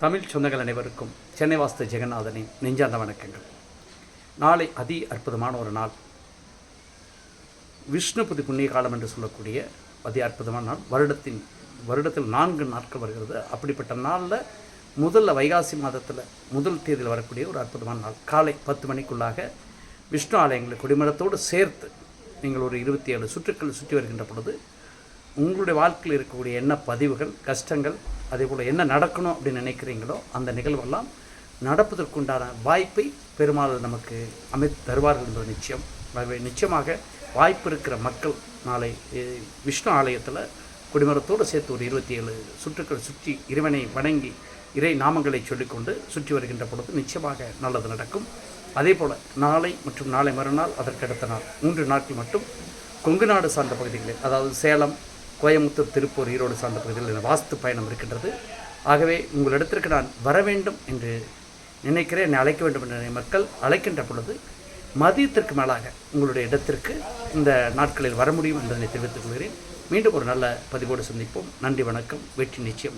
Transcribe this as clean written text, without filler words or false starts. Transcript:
தமிழ் சொந்தங்கள் அனைவருக்கும் சென்னை வாஸ்து ஜெகநாதனின் நெஞ்சார்ந்த வணக்கங்கள். நாளை அதி அற்புதமான ஒரு நாள். விஷ்ணுபதி புண்ணிய காலம் என்று சொல்லக்கூடிய அதி அற்புதமான நாள். வருடத்தில் 4 நாட்கள் வருகிறது. அப்படிப்பட்ட நாளில் முதல்ல வைகாசி மாதத்தில் முதல் தேதியில் வரக்கூடிய ஒரு அற்புதமான நாள். காலை 10 மணிக்குள்ளாக விஷ்ணு ஆலயங்களை கொடிமரத்தோடு சேர்த்து நீங்கள் ஒரு 27 சுற்றுக்கள் சுற்றி வருகின்ற பொழுது உங்களுடைய வாழ்க்கையில் இருக்கக்கூடிய என்ன பதிவுகள், கஷ்டங்கள், அதே போல் என்ன நடக்கணும் அப்படின்னு நினைக்கிறீங்களோ அந்த நிகழ்வெல்லாம் நடப்பதற்குண்டான வாய்ப்பை பெருமாள் நமக்கு அமைத்து தருவார்கள் என்பது நிச்சயம். நிச்சயமாக வாய்ப்பு இருக்கிற மக்கள் நாளை விஷ்ணு ஆலயத்தில் கொடிமரத்தோடு சேர்த்து ஒரு 27 சுற்றுக்கள் சுற்றி இறைவனை வணங்கி இறை நாமங்களை சொல்லிக்கொண்டு சுற்றி வருகின்ற பொழுது நிச்சயமாக நல்லது நடக்கும். அதே போல் நாளை மற்றும் நாளை மறுநாள், அதற்கடுத்த நாள் 3 நாட்கள் மட்டும் கொங்கு நாடு சார்ந்த பகுதிகளில், அதாவது சேலம், கோயம்புத்தூர், திருப்பூர், ஈரோடு சார்ந்த பகுதிகளில் வாஸ்து பயணம் இருக்கின்றது. ஆகவே உங்களிடத்திற்கு நான் வர வேண்டும் என்று நினைக்கிறேன், என்னை அழைக்க வேண்டும் என்ற மக்கள் அழைக்கின்ற பொழுது மதியத்திற்கு மேலாக உங்களுடைய இடத்திற்கு இந்த நாட்களில் வர முடியும் என்பதனை தெரிவித்துக் கொள்கிறேன். மீண்டும் ஒரு நல்ல பதிவோடு சந்திப்போம். நன்றி, வணக்கம். வெற்றி நிச்சயம்.